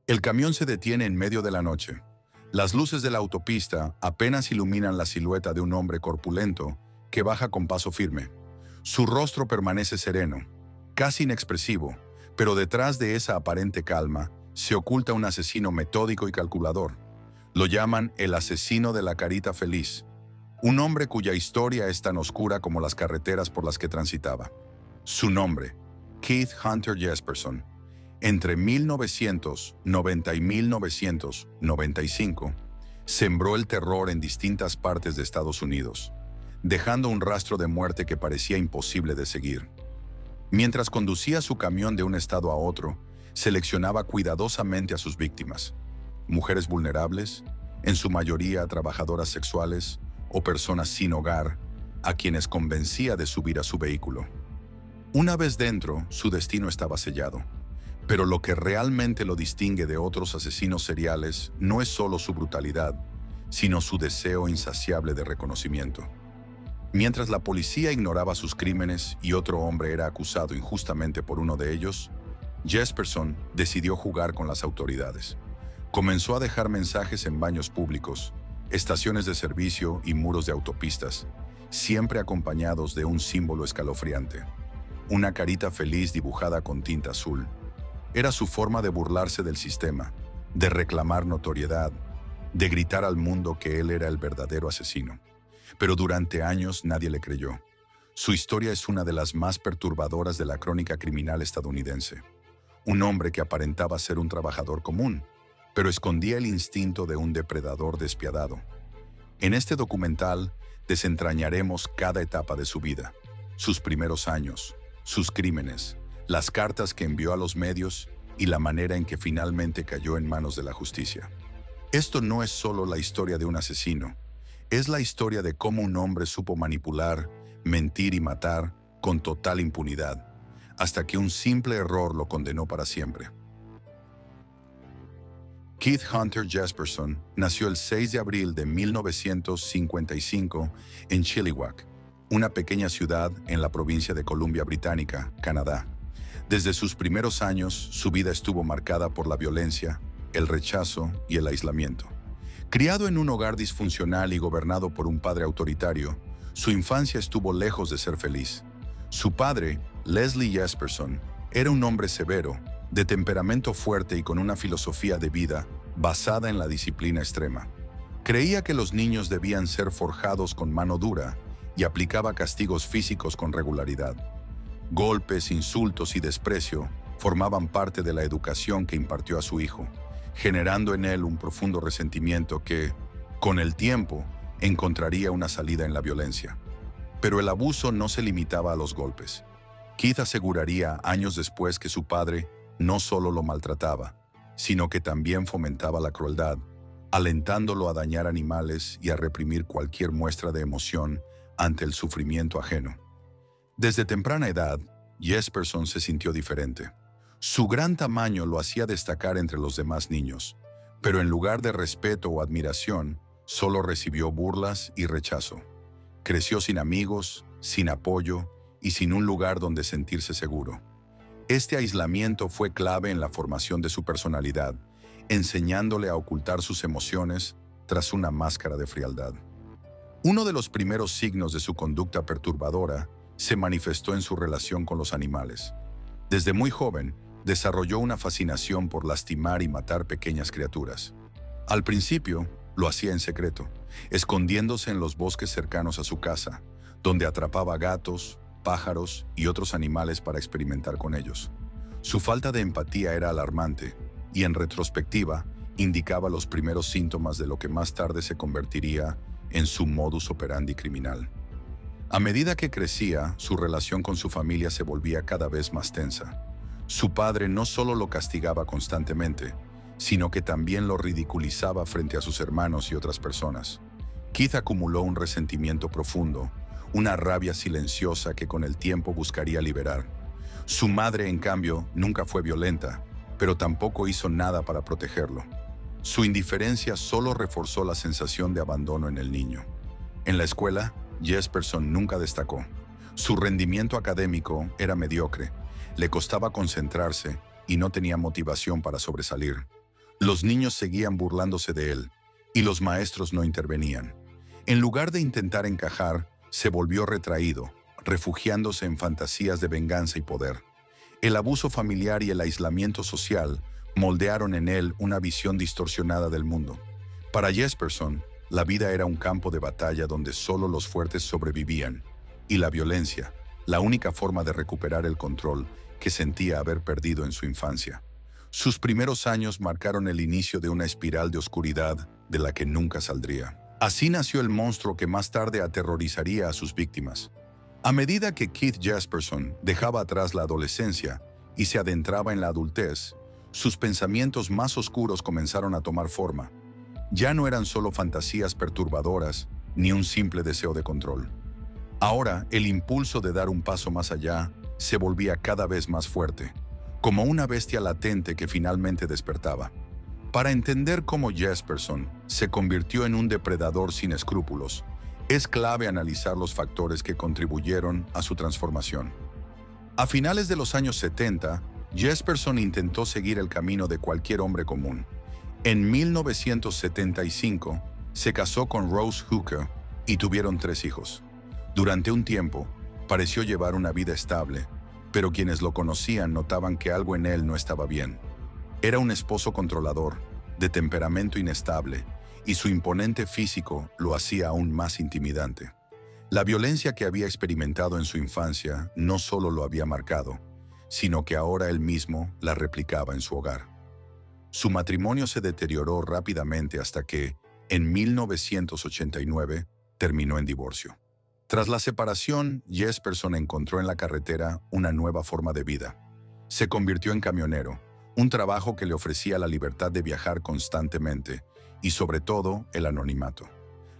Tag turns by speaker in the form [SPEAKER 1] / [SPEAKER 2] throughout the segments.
[SPEAKER 1] El camión se detiene en medio de la noche. Las luces de la autopista apenas iluminan la silueta de un hombre corpulento que baja con paso firme. Su rostro permanece sereno, casi inexpresivo, pero detrás de esa aparente calma se oculta un asesino metódico y calculador. Lo llaman el asesino de la carita feliz, un hombre cuya historia es tan oscura como las carreteras por las que transitaba. Su nombre, Keith Hunter Jesperson. Entre 1990 y 1995, sembró el terror en distintas partes de Estados Unidos, dejando un rastro de muerte que parecía imposible de seguir. Mientras conducía su camión de un estado a otro, seleccionaba cuidadosamente a sus víctimas, mujeres vulnerables, en su mayoría trabajadoras sexuales o personas sin hogar, a quienes convencía de subir a su vehículo. Una vez dentro, su destino estaba sellado. Pero lo que realmente lo distingue de otros asesinos seriales no es solo su brutalidad, sino su deseo insaciable de reconocimiento. Mientras la policía ignoraba sus crímenes y otro hombre era acusado injustamente por uno de ellos, Jesperson decidió jugar con las autoridades. Comenzó a dejar mensajes en baños públicos, estaciones de servicio y muros de autopistas, siempre acompañados de un símbolo escalofriante: una carita feliz dibujada con tinta azul. Era su forma de burlarse del sistema, de reclamar notoriedad, de gritar al mundo que él era el verdadero asesino. Pero durante años nadie le creyó. Su historia es una de las más perturbadoras de la crónica criminal estadounidense. Un hombre que aparentaba ser un trabajador común, pero escondía el instinto de un depredador despiadado. En este documental desentrañaremos cada etapa de su vida, sus primeros años, sus crímenes, las cartas que envió a los medios y la manera en que finalmente cayó en manos de la justicia. Esto no es solo la historia de un asesino, es la historia de cómo un hombre supo manipular, mentir y matar con total impunidad, hasta que un simple error lo condenó para siempre. Keith Hunter Jesperson nació el 6 de abril de 1955 en Chilliwack, una pequeña ciudad en la provincia de Columbia Británica, Canadá. Desde sus primeros años, su vida estuvo marcada por la violencia, el rechazo y el aislamiento. Criado en un hogar disfuncional y gobernado por un padre autoritario, su infancia estuvo lejos de ser feliz. Su padre, Leslie Jesperson, era un hombre severo, de temperamento fuerte y con una filosofía de vida basada en la disciplina extrema. Creía que los niños debían ser forjados con mano dura y aplicaba castigos físicos con regularidad. Golpes, insultos y desprecio formaban parte de la educación que impartió a su hijo, generando en él un profundo resentimiento que, con el tiempo, encontraría una salida en la violencia. Pero el abuso no se limitaba a los golpes. Keith aseguraría años después que su padre no solo lo maltrataba, sino que también fomentaba la crueldad, alentándolo a dañar animales y a reprimir cualquier muestra de emoción ante el sufrimiento ajeno. Desde temprana edad, Jesperson se sintió diferente. Su gran tamaño lo hacía destacar entre los demás niños, pero en lugar de respeto o admiración, solo recibió burlas y rechazo. Creció sin amigos, sin apoyo y sin un lugar donde sentirse seguro. Este aislamiento fue clave en la formación de su personalidad, enseñándole a ocultar sus emociones tras una máscara de frialdad. Uno de los primeros signos de su conducta perturbadora se manifestó en su relación con los animales. Desde muy joven, desarrolló una fascinación por lastimar y matar pequeñas criaturas. Al principio, lo hacía en secreto, escondiéndose en los bosques cercanos a su casa, donde atrapaba gatos, pájaros y otros animales para experimentar con ellos. Su falta de empatía era alarmante y, en retrospectiva, indicaba los primeros síntomas de lo que más tarde se convertiría en su modus operandi criminal. A medida que crecía, su relación con su familia se volvía cada vez más tensa. Su padre no solo lo castigaba constantemente, sino que también lo ridiculizaba frente a sus hermanos y otras personas. Keith acumuló un resentimiento profundo, una rabia silenciosa que con el tiempo buscaría liberar. Su madre, en cambio, nunca fue violenta, pero tampoco hizo nada para protegerlo. Su indiferencia solo reforzó la sensación de abandono en el niño. En la escuela, Jesperson nunca destacó. Su rendimiento académico era mediocre, le costaba concentrarse y no tenía motivación para sobresalir. Los niños seguían burlándose de él, y los maestros no intervenían. En lugar de intentar encajar, se volvió retraído, refugiándose en fantasías de venganza y poder. El abuso familiar y el aislamiento social moldearon en él una visión distorsionada del mundo. Para Jesperson, la vida era un campo de batalla donde solo los fuertes sobrevivían, y la violencia, la única forma de recuperar el control que sentía haber perdido en su infancia. Sus primeros años marcaron el inicio de una espiral de oscuridad de la que nunca saldría. Así nació el monstruo que más tarde aterrorizaría a sus víctimas. A medida que Keith Jesperson dejaba atrás la adolescencia y se adentraba en la adultez, sus pensamientos más oscuros comenzaron a tomar forma. Ya no eran solo fantasías perturbadoras ni un simple deseo de control. Ahora, el impulso de dar un paso más allá se volvía cada vez más fuerte, como una bestia latente que finalmente despertaba. Para entender cómo Jesperson se convirtió en un depredador sin escrúpulos, es clave analizar los factores que contribuyeron a su transformación. A finales de los años 70, Jesperson intentó seguir el camino de cualquier hombre común. En 1975, se casó con Rose Hooker y tuvieron 3 hijos. Durante un tiempo, pareció llevar una vida estable, pero quienes lo conocían notaban que algo en él no estaba bien. Era un esposo controlador, de temperamento inestable, y su imponente físico lo hacía aún más intimidante. La violencia que había experimentado en su infancia no solo lo había marcado, sino que ahora él mismo la replicaba en su hogar. Su matrimonio se deterioró rápidamente hasta que, en 1989, terminó en divorcio. Tras la separación, Jesperson encontró en la carretera una nueva forma de vida. Se convirtió en camionero, un trabajo que le ofrecía la libertad de viajar constantemente y, sobre todo, el anonimato.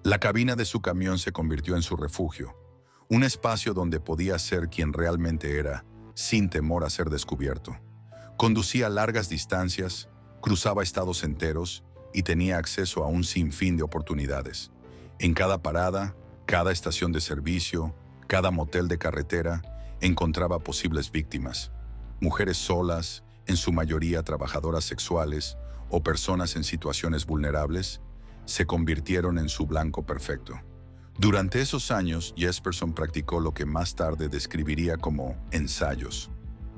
[SPEAKER 1] La cabina de su camión se convirtió en su refugio, un espacio donde podía ser quien realmente era, sin temor a ser descubierto. Conducía largas distancias, cruzaba estados enteros y tenía acceso a un sinfín de oportunidades. En cada parada, cada estación de servicio, cada motel de carretera, encontraba posibles víctimas. Mujeres solas, en su mayoría trabajadoras sexuales o personas en situaciones vulnerables, se convirtieron en su blanco perfecto. Durante esos años, Jesperson practicó lo que más tarde describiría como ensayos.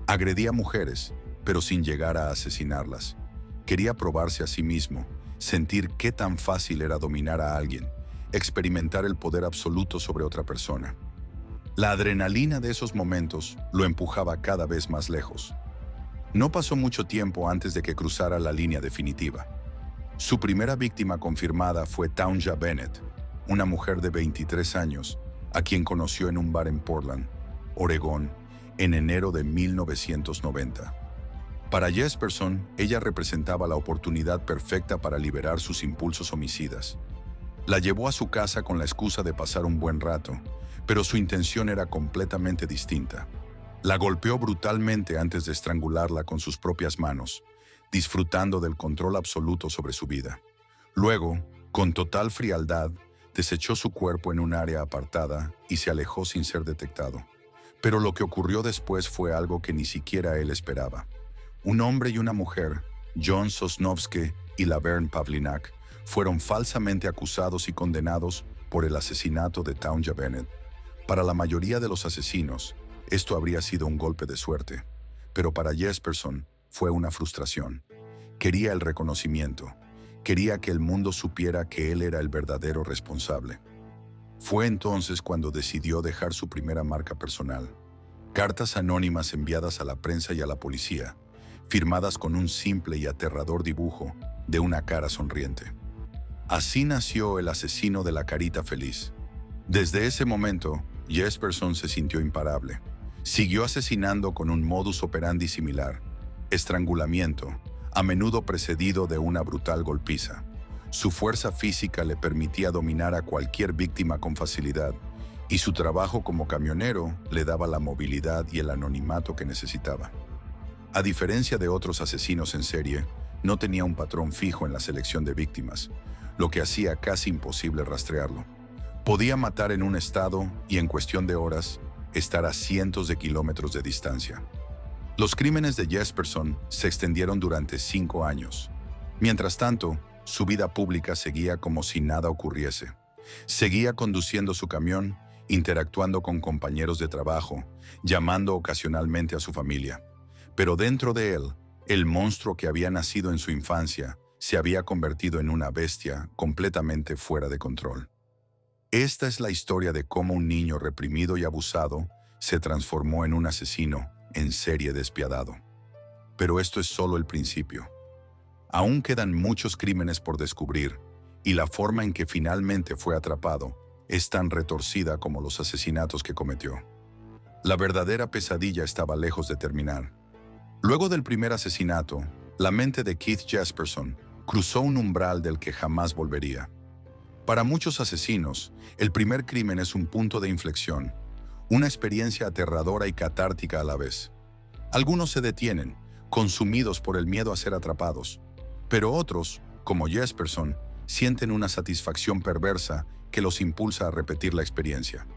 [SPEAKER 1] Agredía mujeres, pero sin llegar a asesinarlas. Quería probarse a sí mismo, sentir qué tan fácil era dominar a alguien, experimentar el poder absoluto sobre otra persona. La adrenalina de esos momentos lo empujaba cada vez más lejos. No pasó mucho tiempo antes de que cruzara la línea definitiva. Su primera víctima confirmada fue Townia Bennett, una mujer de 23 años, a quien conoció en un bar en Portland, Oregón, en enero de 1990. Para Jesperson, ella representaba la oportunidad perfecta para liberar sus impulsos homicidas. La llevó a su casa con la excusa de pasar un buen rato, pero su intención era completamente distinta. La golpeó brutalmente antes de estrangularla con sus propias manos, disfrutando del control absoluto sobre su vida. Luego, con total frialdad, desechó su cuerpo en un área apartada y se alejó sin ser detectado. Pero lo que ocurrió después fue algo que ni siquiera él esperaba. Un hombre y una mujer, John Sosnovske y Laverne Pavlinak, fueron falsamente acusados y condenados por el asesinato de Townia Bennett. Para la mayoría de los asesinos, esto habría sido un golpe de suerte, pero para Jesperson fue una frustración. Quería el reconocimiento, quería que el mundo supiera que él era el verdadero responsable. Fue entonces cuando decidió dejar su primera marca personal, cartas anónimas enviadas a la prensa y a la policía, firmadas con un simple y aterrador dibujo de una cara sonriente. Así nació el asesino de la carita feliz. Desde ese momento, Jesperson se sintió imparable. Siguió asesinando con un modus operandi similar, estrangulamiento, a menudo precedido de una brutal golpiza. Su fuerza física le permitía dominar a cualquier víctima con facilidad, y su trabajo como camionero le daba la movilidad y el anonimato que necesitaba. A diferencia de otros asesinos en serie, no tenía un patrón fijo en la selección de víctimas, lo que hacía casi imposible rastrearlo. Podía matar en un estado y en cuestión de horas estar a cientos de kilómetros de distancia. Los crímenes de Jesperson se extendieron durante 5 años. Mientras tanto, su vida pública seguía como si nada ocurriese. Seguía conduciendo su camión, interactuando con compañeros de trabajo, llamando ocasionalmente a su familia. Pero dentro de él, el monstruo que había nacido en su infancia se había convertido en una bestia completamente fuera de control. Esta es la historia de cómo un niño reprimido y abusado se transformó en un asesino en serie despiadado. Pero esto es solo el principio. Aún quedan muchos crímenes por descubrir, y la forma en que finalmente fue atrapado es tan retorcida como los asesinatos que cometió. La verdadera pesadilla estaba lejos de terminar. Luego del primer asesinato, la mente de Keith Jesperson cruzó un umbral del que jamás volvería. Para muchos asesinos, el primer crimen es un punto de inflexión, una experiencia aterradora y catártica a la vez. Algunos se detienen, consumidos por el miedo a ser atrapados, pero otros, como Jesperson, sienten una satisfacción perversa que los impulsa a repetir la experiencia.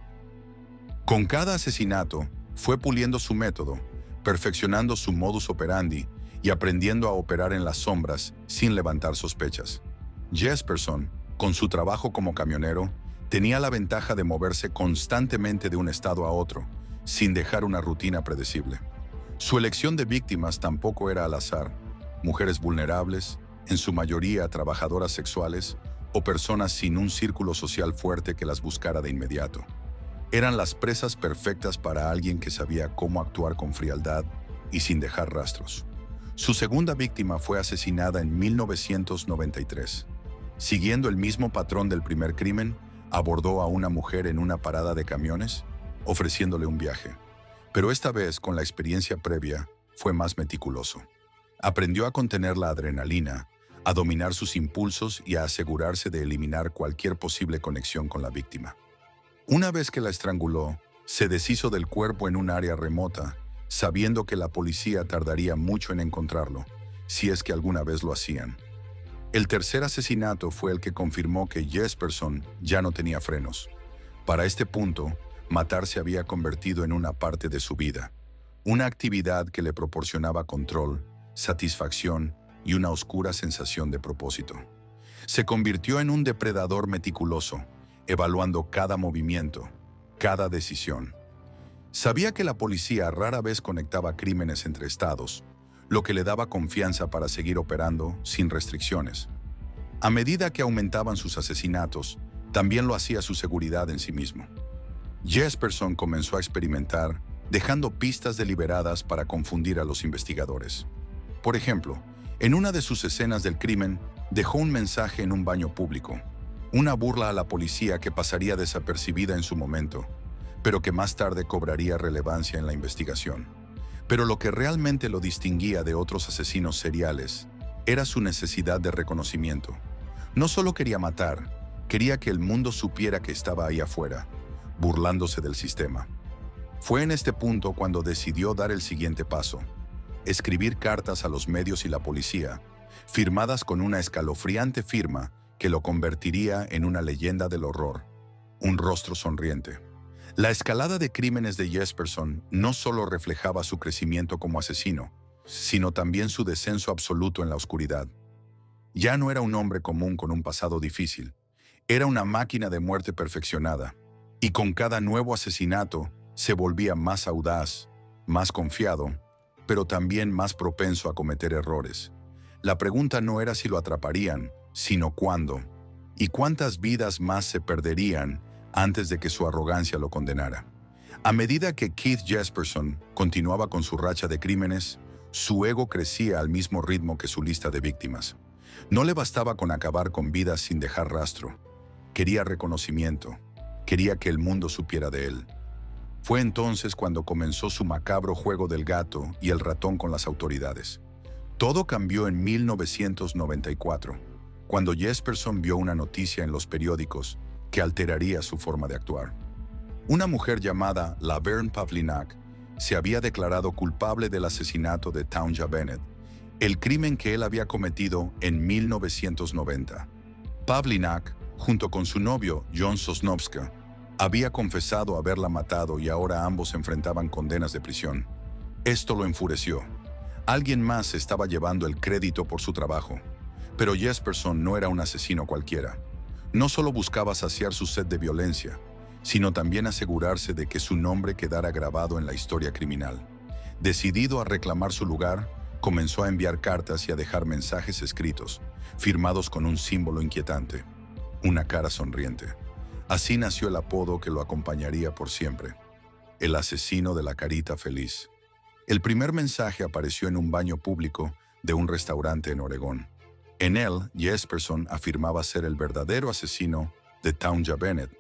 [SPEAKER 1] Con cada asesinato, fue puliendo su método, perfeccionando su modus operandi y aprendiendo a operar en las sombras sin levantar sospechas. Jesperson, con su trabajo como camionero, tenía la ventaja de moverse constantemente de un estado a otro, sin dejar una rutina predecible. Su elección de víctimas tampoco era al azar: mujeres vulnerables, en su mayoría trabajadoras sexuales o personas sin un círculo social fuerte que las buscara de inmediato. Eran las presas perfectas para alguien que sabía cómo actuar con frialdad y sin dejar rastros. Su segunda víctima fue asesinada en 1993. Siguiendo el mismo patrón del primer crimen, abordó a una mujer en una parada de camiones, ofreciéndole un viaje. Pero esta vez, con la experiencia previa, fue más meticuloso. Aprendió a contener la adrenalina, a dominar sus impulsos y a asegurarse de eliminar cualquier posible conexión con la víctima. Una vez que la estranguló, se deshizo del cuerpo en un área remota, sabiendo que la policía tardaría mucho en encontrarlo, si es que alguna vez lo hacían. El tercer asesinato fue el que confirmó que Jesperson ya no tenía frenos. Para este punto, matar se había convertido en una parte de su vida, una actividad que le proporcionaba control, satisfacción y una oscura sensación de propósito. Se convirtió en un depredador meticuloso, evaluando cada movimiento, cada decisión. Sabía que la policía rara vez conectaba crímenes entre estados, lo que le daba confianza para seguir operando sin restricciones. A medida que aumentaban sus asesinatos, también lo hacía su seguridad en sí mismo. Jesperson comenzó a experimentar, dejando pistas deliberadas para confundir a los investigadores. Por ejemplo, en una de sus escenas del crimen, dejó un mensaje en un baño público, una burla a la policía que pasaría desapercibida en su momento, pero que más tarde cobraría relevancia en la investigación. Pero lo que realmente lo distinguía de otros asesinos seriales era su necesidad de reconocimiento. No solo quería matar, quería que el mundo supiera que estaba ahí afuera, burlándose del sistema. Fue en este punto cuando decidió dar el siguiente paso: escribir cartas a los medios y la policía, firmadas con una escalofriante firma que lo convertiría en una leyenda del horror, un rostro sonriente. La escalada de crímenes de Jesperson no solo reflejaba su crecimiento como asesino, sino también su descenso absoluto en la oscuridad. Ya no era un hombre común con un pasado difícil, era una máquina de muerte perfeccionada, y con cada nuevo asesinato se volvía más audaz, más confiado, pero también más propenso a cometer errores. La pregunta no era si lo atraparían, sino cuándo, y cuántas vidas más se perderían antes de que su arrogancia lo condenara. A medida que Keith Jesperson continuaba con su racha de crímenes, su ego crecía al mismo ritmo que su lista de víctimas. No le bastaba con acabar con vidas sin dejar rastro. Quería reconocimiento, quería que el mundo supiera de él. Fue entonces cuando comenzó su macabro juego del gato y el ratón con las autoridades. Todo cambió en 1994, cuando Jesperson vio una noticia en los periódicos que alteraría su forma de actuar. Una mujer llamada Laverne Pavlinak se había declarado culpable del asesinato de Townsend Bennett, el crimen que él había cometido en 1990. Pavlinak, junto con su novio John Sosnowska, había confesado haberla matado y ahora ambos enfrentaban condenas de prisión. Esto lo enfureció. Alguien más estaba llevando el crédito por su trabajo. Pero Jesperson no era un asesino cualquiera. No solo buscaba saciar su sed de violencia, sino también asegurarse de que su nombre quedara grabado en la historia criminal. Decidido a reclamar su lugar, comenzó a enviar cartas y a dejar mensajes escritos, firmados con un símbolo inquietante, una cara sonriente. Así nació el apodo que lo acompañaría por siempre: el asesino de la carita feliz. El primer mensaje apareció en un baño público de un restaurante en Oregón. En él, Jesperson afirmaba ser el verdadero asesino de Townsend Bennett,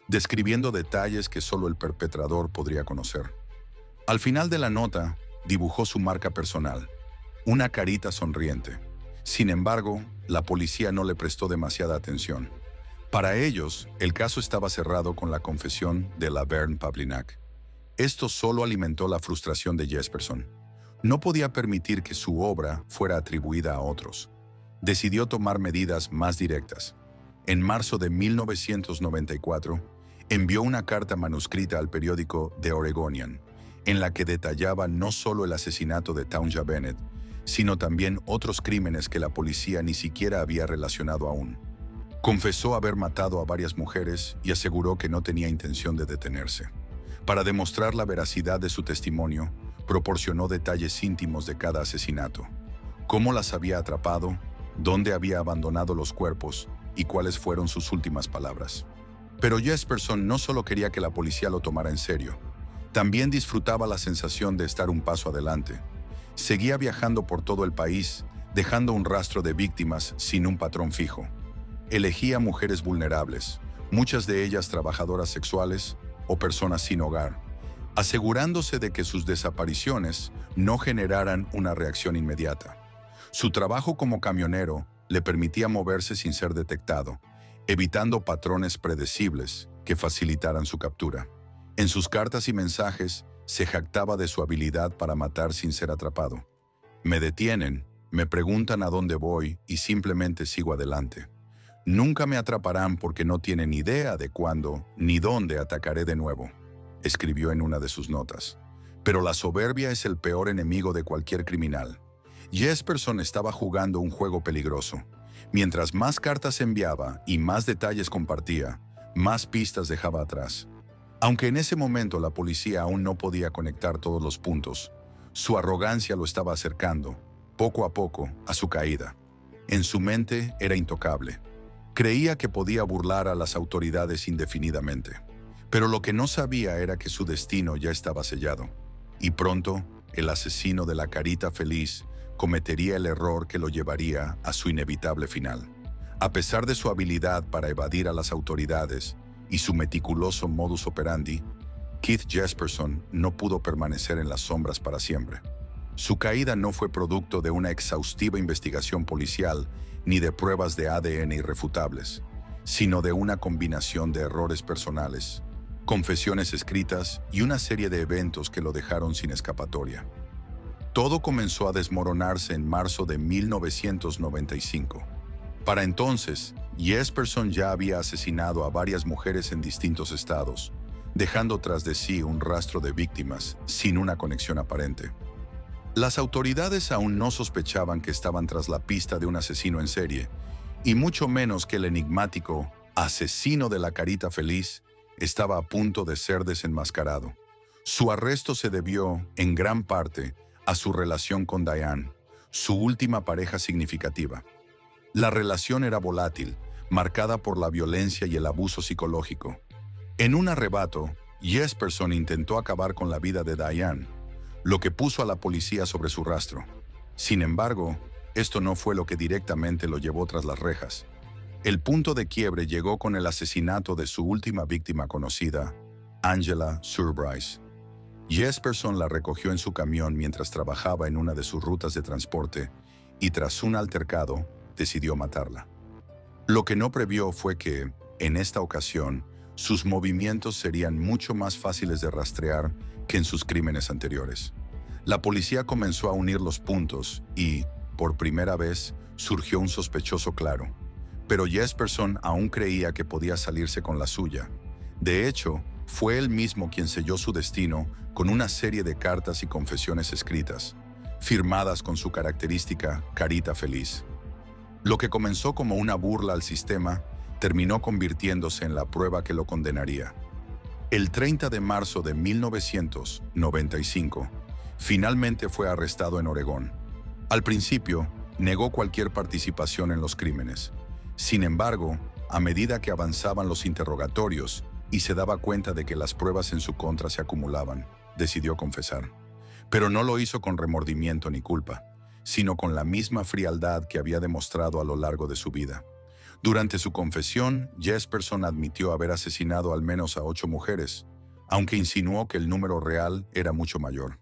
[SPEAKER 1] describiendo detalles que solo el perpetrador podría conocer. Al final de la nota, dibujó su marca personal, una carita sonriente. Sin embargo, la policía no le prestó demasiada atención. Para ellos, el caso estaba cerrado con la confesión de Laverne Pavlinac. Esto solo alimentó la frustración de Jesperson. No podía permitir que su obra fuera atribuida a otros. Decidió tomar medidas más directas. En marzo de 1994, envió una carta manuscrita al periódico The Oregonian, en la que detallaba no solo el asesinato de Townsend Bennett, sino también otros crímenes que la policía ni siquiera había relacionado aún. Confesó haber matado a varias mujeres y aseguró que no tenía intención de detenerse. Para demostrar la veracidad de su testimonio, proporcionó detalles íntimos de cada asesinato: cómo las había atrapado, dónde había abandonado los cuerpos y cuáles fueron sus últimas palabras. Pero Jesperson no solo quería que la policía lo tomara en serio, también disfrutaba la sensación de estar un paso adelante. Seguía viajando por todo el país, dejando un rastro de víctimas sin un patrón fijo. Elegía mujeres vulnerables, muchas de ellas trabajadoras sexuales o personas sin hogar, asegurándose de que sus desapariciones no generaran una reacción inmediata. Su trabajo como camionero le permitía moverse sin ser detectado, evitando patrones predecibles que facilitaran su captura. En sus cartas y mensajes se jactaba de su habilidad para matar sin ser atrapado. Me detienen, me preguntan a dónde voy y simplemente sigo adelante. Nunca me atraparán porque no tienen idea de cuándo ni dónde atacaré de nuevo, escribió en una de sus notas. Pero la soberbia es el peor enemigo de cualquier criminal. Jesperson estaba jugando un juego peligroso. Mientras más cartas enviaba y más detalles compartía, más pistas dejaba atrás. Aunque en ese momento la policía aún no podía conectar todos los puntos, su arrogancia lo estaba acercando, poco a poco, a su caída. En su mente era intocable. Creía que podía burlar a las autoridades indefinidamente. Pero lo que no sabía era que su destino ya estaba sellado. Y pronto, el asesino de la carita feliz cometería el error que lo llevaría a su inevitable final. A pesar de su habilidad para evadir a las autoridades y su meticuloso modus operandi, Keith Jesperson no pudo permanecer en las sombras para siempre. Su caída no fue producto de una exhaustiva investigación policial ni de pruebas de ADN irrefutables, sino de una combinación de errores personales, confesiones escritas y una serie de eventos que lo dejaron sin escapatoria. Todo comenzó a desmoronarse en marzo de 1995. Para entonces, Jesperson ya había asesinado a varias mujeres en distintos estados, dejando tras de sí un rastro de víctimas sin una conexión aparente. Las autoridades aún no sospechaban que estaban tras la pista de un asesino en serie, y mucho menos que el enigmático asesino de la carita feliz estaba a punto de ser desenmascarado. Su arresto se debió, en gran parte, a su relación con Diane, su última pareja significativa. La relación era volátil, marcada por la violencia y el abuso psicológico. En un arrebato, Jesperson intentó acabar con la vida de Diane, lo que puso a la policía sobre su rastro. Sin embargo, esto no fue lo que directamente lo llevó tras las rejas. El punto de quiebre llegó con el asesinato de su última víctima conocida, Angela Surbrice. Jesperson la recogió en su camión mientras trabajaba en una de sus rutas de transporte y tras un altercado, decidió matarla. Lo que no previó fue que, en esta ocasión, sus movimientos serían mucho más fáciles de rastrear que en sus crímenes anteriores. La policía comenzó a unir los puntos y, por primera vez, surgió un sospechoso claro. Pero Jesperson aún creía que podía salirse con la suya. De hecho, fue él mismo quien selló su destino con una serie de cartas y confesiones escritas, firmadas con su característica carita feliz. Lo que comenzó como una burla al sistema terminó convirtiéndose en la prueba que lo condenaría. El 30 de marzo de 1995, finalmente fue arrestado en Oregón. Al principio, negó cualquier participación en los crímenes. Sin embargo, a medida que avanzaban los interrogatorios y se daba cuenta de que las pruebas en su contra se acumulaban, decidió confesar. Pero no lo hizo con remordimiento ni culpa, sino con la misma frialdad que había demostrado a lo largo de su vida. Durante su confesión, Jesperson admitió haber asesinado al menos a 8 mujeres, aunque insinuó que el número real era mucho mayor.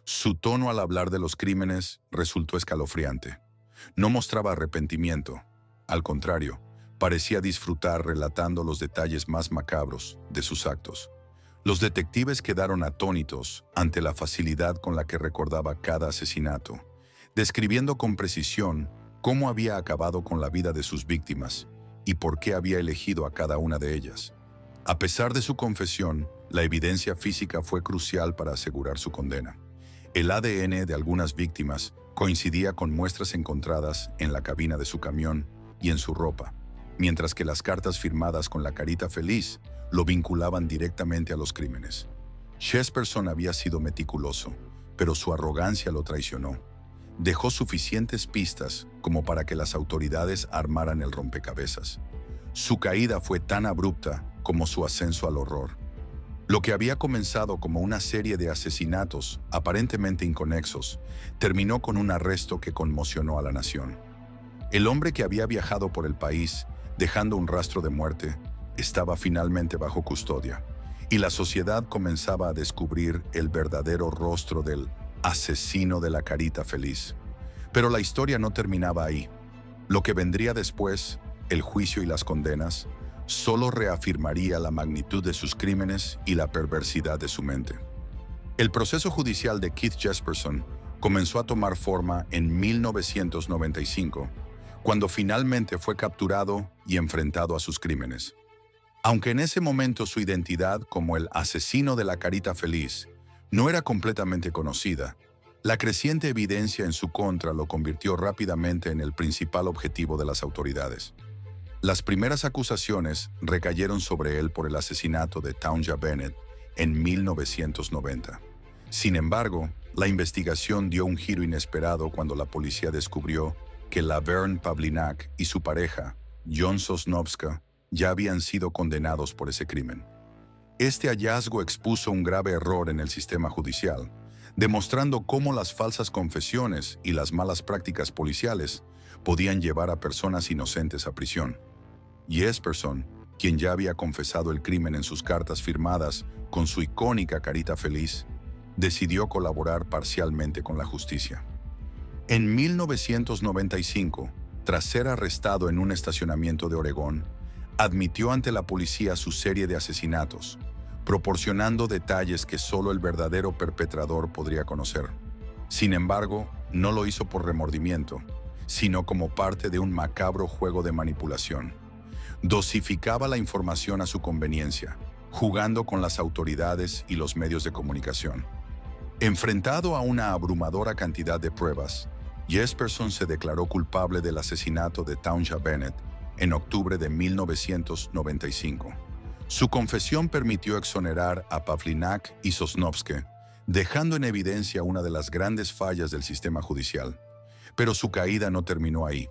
[SPEAKER 1] Su tono al hablar de los crímenes resultó escalofriante. No mostraba arrepentimiento. Al contrario, parecía disfrutar relatando los detalles más macabros de sus actos. Los detectives quedaron atónitos ante la facilidad con la que recordaba cada asesinato, describiendo con precisión cómo había acabado con la vida de sus víctimas y por qué había elegido a cada una de ellas. A pesar de su confesión, la evidencia física fue crucial para asegurar su condena. El ADN de algunas víctimas coincidía con muestras encontradas en la cabina de su camión y en su ropa, mientras que las cartas firmadas con la carita feliz lo vinculaban directamente a los crímenes. Jesperson había sido meticuloso, pero su arrogancia lo traicionó. Dejó suficientes pistas como para que las autoridades armaran el rompecabezas. Su caída fue tan abrupta como su ascenso al horror. Lo que había comenzado como una serie de asesinatos aparentemente inconexos terminó con un arresto que conmocionó a la nación. El hombre que había viajado por el país, dejando un rastro de muerte, estaba finalmente bajo custodia, y la sociedad comenzaba a descubrir el verdadero rostro del asesino de la carita feliz. Pero la historia no terminaba ahí. Lo que vendría después, el juicio y las condenas, solo reafirmaría la magnitud de sus crímenes y la perversidad de su mente. El proceso judicial de Keith Jesperson comenzó a tomar forma en 1995, cuando finalmente fue capturado y enfrentado a sus crímenes. Aunque en ese momento su identidad como el asesino de la carita feliz no era completamente conocida, la creciente evidencia en su contra lo convirtió rápidamente en el principal objetivo de las autoridades. Las primeras acusaciones recayeron sobre él por el asesinato de Townsend Bennett en 1990. Sin embargo, la investigación dio un giro inesperado cuando la policía descubrió que Laverne Pavlinak y su pareja, John Sosnowska, ya habían sido condenados por ese crimen. Este hallazgo expuso un grave error en el sistema judicial, demostrando cómo las falsas confesiones y las malas prácticas policiales podían llevar a personas inocentes a prisión. Jesperson, quien ya había confesado el crimen en sus cartas firmadas con su icónica carita feliz, decidió colaborar parcialmente con la justicia. En 1995, tras ser arrestado en un estacionamiento de Oregón, admitió ante la policía su serie de asesinatos, proporcionando detalles que solo el verdadero perpetrador podría conocer. Sin embargo, no lo hizo por remordimiento, sino como parte de un macabro juego de manipulación. Dosificaba la información a su conveniencia, jugando con las autoridades y los medios de comunicación. Enfrentado a una abrumadora cantidad de pruebas, Jesperson se declaró culpable del asesinato de Townsend Bennett en octubre de 1995. Su confesión permitió exonerar a Pavlinak y Sosnowska, dejando en evidencia una de las grandes fallas del sistema judicial. Pero su caída no terminó ahí.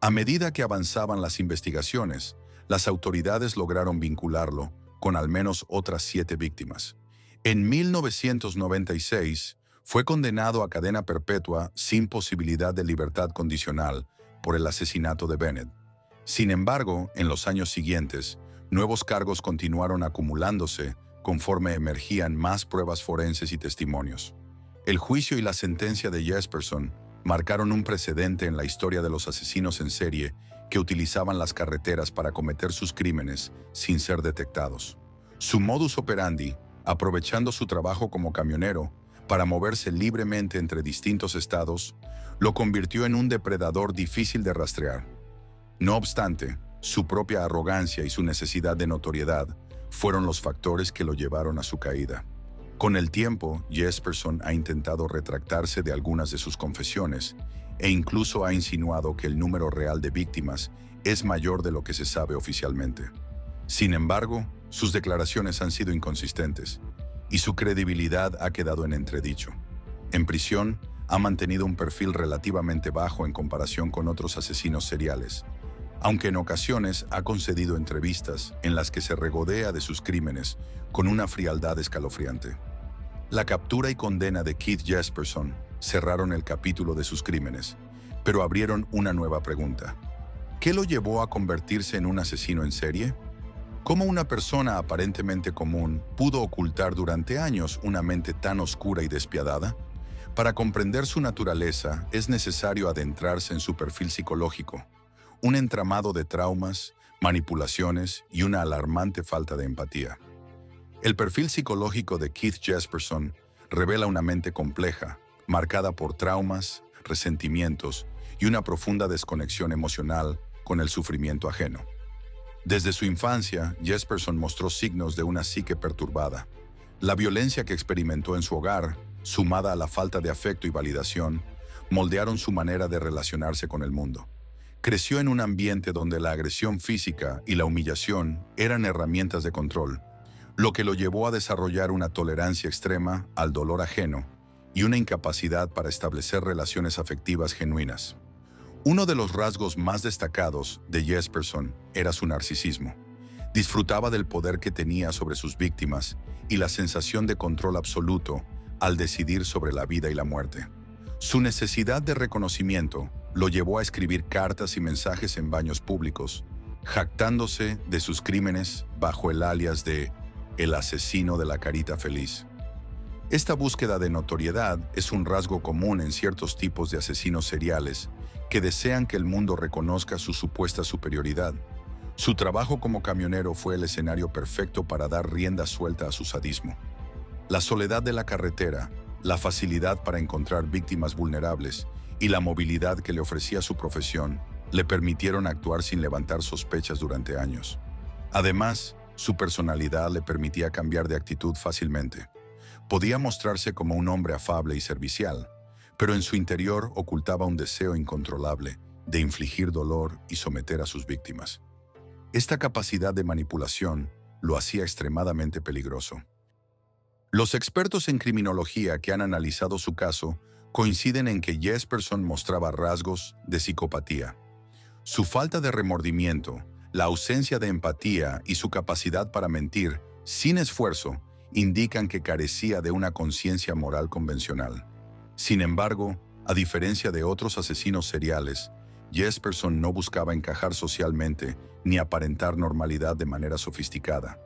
[SPEAKER 1] A medida que avanzaban las investigaciones, las autoridades lograron vincularlo con al menos otras 7 víctimas. En 1996, fue condenado a cadena perpetua sin posibilidad de libertad condicional por el asesinato de Bennett. Sin embargo, en los años siguientes, nuevos cargos continuaron acumulándose conforme emergían más pruebas forenses y testimonios. El juicio y la sentencia de Jesperson marcaron un precedente en la historia de los asesinos en serie que utilizaban las carreteras para cometer sus crímenes sin ser detectados. Su modus operandi, aprovechando su trabajo como camionero para moverse libremente entre distintos estados, lo convirtió en un depredador difícil de rastrear. No obstante, su propia arrogancia y su necesidad de notoriedad fueron los factores que lo llevaron a su caída. Con el tiempo, Jesperson ha intentado retractarse de algunas de sus confesiones e incluso ha insinuado que el número real de víctimas es mayor de lo que se sabe oficialmente. Sin embargo, sus declaraciones han sido inconsistentes y su credibilidad ha quedado en entredicho. En prisión, ha mantenido un perfil relativamente bajo en comparación con otros asesinos seriales, aunque en ocasiones ha concedido entrevistas en las que se regodea de sus crímenes con una frialdad escalofriante. La captura y condena de Keith Jesperson cerraron el capítulo de sus crímenes, pero abrieron una nueva pregunta. ¿Qué lo llevó a convertirse en un asesino en serie? ¿Cómo una persona aparentemente común pudo ocultar durante años una mente tan oscura y despiadada? Para comprender su naturaleza es necesario adentrarse en su perfil psicológico, un entramado de traumas, manipulaciones y una alarmante falta de empatía. El perfil psicológico de Keith Jesperson revela una mente compleja, marcada por traumas, resentimientos y una profunda desconexión emocional con el sufrimiento ajeno. Desde su infancia, Jesperson mostró signos de una psique perturbada. La violencia que experimentó en su hogar, sumada a la falta de afecto y validación, moldearon su manera de relacionarse con el mundo. Creció en un ambiente donde la agresión física y la humillación eran herramientas de control, lo que lo llevó a desarrollar una tolerancia extrema al dolor ajeno y una incapacidad para establecer relaciones afectivas genuinas. Uno de los rasgos más destacados de Jesperson era su narcisismo. Disfrutaba del poder que tenía sobre sus víctimas y la sensación de control absoluto al decidir sobre la vida y la muerte. Su necesidad de reconocimiento lo llevó a escribir cartas y mensajes en baños públicos, jactándose de sus crímenes bajo el alias de el asesino de la carita feliz. Esta búsqueda de notoriedad es un rasgo común en ciertos tipos de asesinos seriales que desean que el mundo reconozca su supuesta superioridad. Su trabajo como camionero fue el escenario perfecto para dar rienda suelta a su sadismo. La soledad de la carretera, la facilidad para encontrar víctimas vulnerables y la movilidad que le ofrecía su profesión le permitieron actuar sin levantar sospechas durante años. Además, su personalidad le permitía cambiar de actitud fácilmente. Podía mostrarse como un hombre afable y servicial, pero en su interior ocultaba un deseo incontrolable de infligir dolor y someter a sus víctimas. Esta capacidad de manipulación lo hacía extremadamente peligroso. Los expertos en criminología que han analizado su caso coinciden en que Jesperson mostraba rasgos de psicopatía. Su falta de remordimiento, la ausencia de empatía y su capacidad para mentir sin esfuerzo indican que carecía de una conciencia moral convencional. Sin embargo, a diferencia de otros asesinos seriales, Jesperson no buscaba encajar socialmente ni aparentar normalidad de manera sofisticada.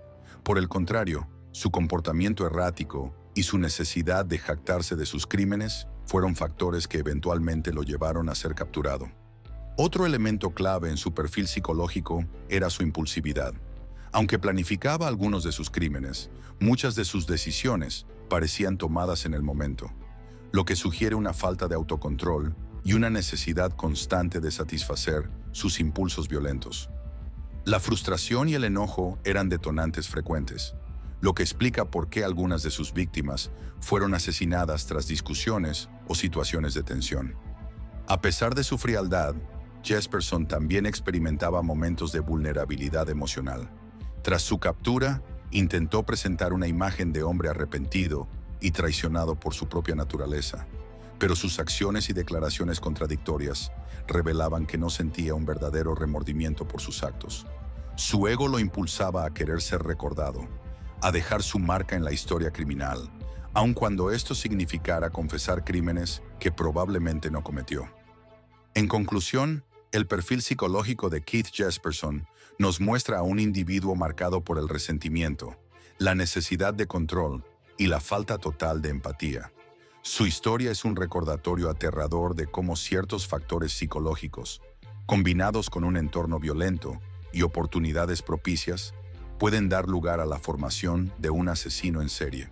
[SPEAKER 1] Por el contrario, su comportamiento errático y su necesidad de jactarse de sus crímenes fueron factores que eventualmente lo llevaron a ser capturado. Otro elemento clave en su perfil psicológico era su impulsividad. Aunque planificaba algunos de sus crímenes, muchas de sus decisiones parecían tomadas en el momento, lo que sugiere una falta de autocontrol y una necesidad constante de satisfacer sus impulsos violentos. La frustración y el enojo eran detonantes frecuentes, lo que explica por qué algunas de sus víctimas fueron asesinadas tras discusiones o situaciones de tensión. A pesar de su frialdad, Jesperson también experimentaba momentos de vulnerabilidad emocional. Tras su captura, intentó presentar una imagen de hombre arrepentido y traicionado por su propia naturaleza, pero sus acciones y declaraciones contradictorias revelaban que no sentía un verdadero remordimiento por sus actos. Su ego lo impulsaba a querer ser recordado, a dejar su marca en la historia criminal, aun cuando esto significara confesar crímenes que probablemente no cometió. En conclusión, el perfil psicológico de Keith Jesperson nos muestra a un individuo marcado por el resentimiento, la necesidad de control y la falta total de empatía. Su historia es un recordatorio aterrador de cómo ciertos factores psicológicos, combinados con un entorno violento y oportunidades propicias, pueden dar lugar a la formación de un asesino en serie.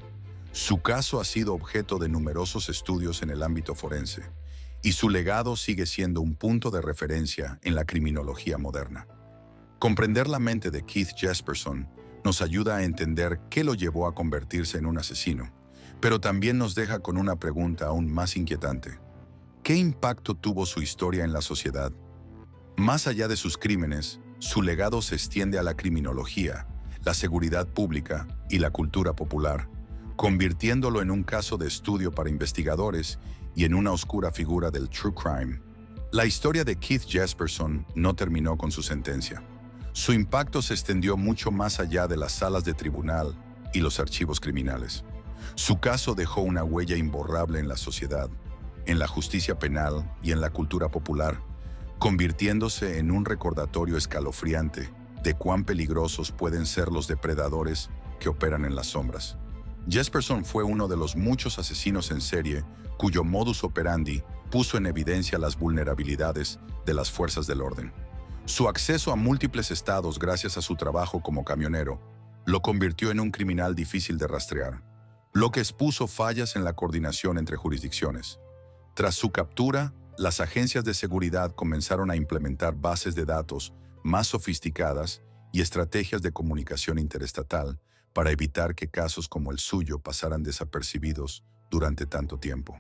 [SPEAKER 1] Su caso ha sido objeto de numerosos estudios en el ámbito forense, y su legado sigue siendo un punto de referencia en la criminología moderna. Comprender la mente de Keith Jesperson nos ayuda a entender qué lo llevó a convertirse en un asesino, pero también nos deja con una pregunta aún más inquietante. ¿Qué impacto tuvo su historia en la sociedad? Más allá de sus crímenes, su legado se extiende a la criminología, la seguridad pública y la cultura popular, convirtiéndolo en un caso de estudio para investigadores y en una oscura figura del true crime. La historia de Keith Jesperson no terminó con su sentencia. Su impacto se extendió mucho más allá de las salas de tribunal y los archivos criminales. Su caso dejó una huella imborrable en la sociedad, en la justicia penal y en la cultura popular, convirtiéndose en un recordatorio escalofriante de cuán peligrosos pueden ser los depredadores que operan en las sombras. Jesperson fue uno de los muchos asesinos en serie cuyo modus operandi puso en evidencia las vulnerabilidades de las fuerzas del orden. Su acceso a múltiples estados gracias a su trabajo como camionero lo convirtió en un criminal difícil de rastrear, lo que expuso fallas en la coordinación entre jurisdicciones. Tras su captura, las agencias de seguridad comenzaron a implementar bases de datos más sofisticadas y estrategias de comunicación interestatal para evitar que casos como el suyo pasaran desapercibidos durante tanto tiempo.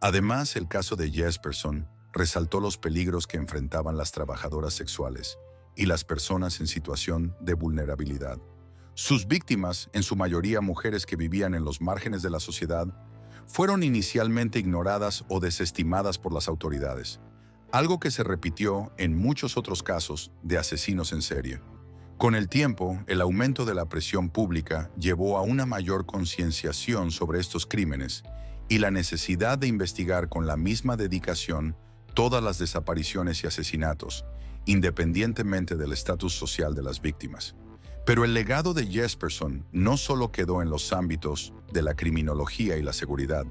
[SPEAKER 1] Además, el caso de Jesperson resaltó los peligros que enfrentaban las trabajadoras sexuales y las personas en situación de vulnerabilidad. Sus víctimas, en su mayoría mujeres que vivían en los márgenes de la sociedad, fueron inicialmente ignoradas o desestimadas por las autoridades, algo que se repitió en muchos otros casos de asesinos en serie. Con el tiempo, el aumento de la presión pública llevó a una mayor concienciación sobre estos crímenes y la necesidad de investigar con la misma dedicación todas las desapariciones y asesinatos, independientemente del estatus social de las víctimas. Pero el legado de Jesperson no solo quedó en los ámbitos de la criminología y la seguridad.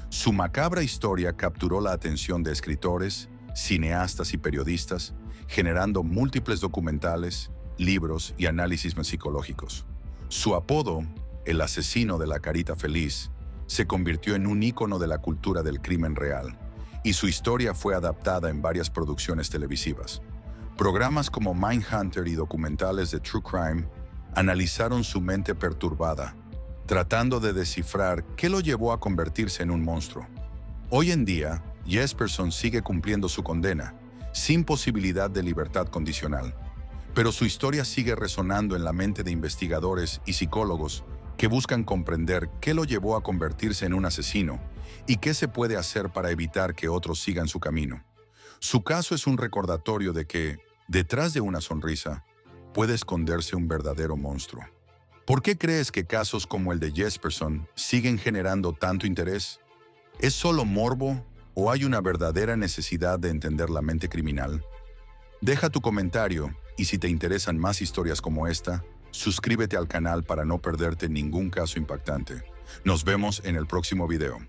[SPEAKER 1] Su macabra historia capturó la atención de escritores, cineastas y periodistas, generando múltiples documentales, libros y análisis psicológicos. Su apodo, el asesino de la carita feliz, se convirtió en un ícono de la cultura del crimen real, y su historia fue adaptada en varias producciones televisivas. Programas como Mindhunter y documentales de True Crime analizaron su mente perturbada, tratando de descifrar qué lo llevó a convertirse en un monstruo. Hoy en día, Jesperson sigue cumpliendo su condena, sin posibilidad de libertad condicional. Pero su historia sigue resonando en la mente de investigadores y psicólogos que buscan comprender qué lo llevó a convertirse en un asesino y qué se puede hacer para evitar que otros sigan su camino. Su caso es un recordatorio de que, detrás de una sonrisa, puede esconderse un verdadero monstruo. ¿Por qué crees que casos como el de Jesperson siguen generando tanto interés? ¿Es solo morbo o hay una verdadera necesidad de entender la mente criminal? Deja tu comentario y si te interesan más historias como esta, suscríbete al canal para no perderte ningún caso impactante. Nos vemos en el próximo video.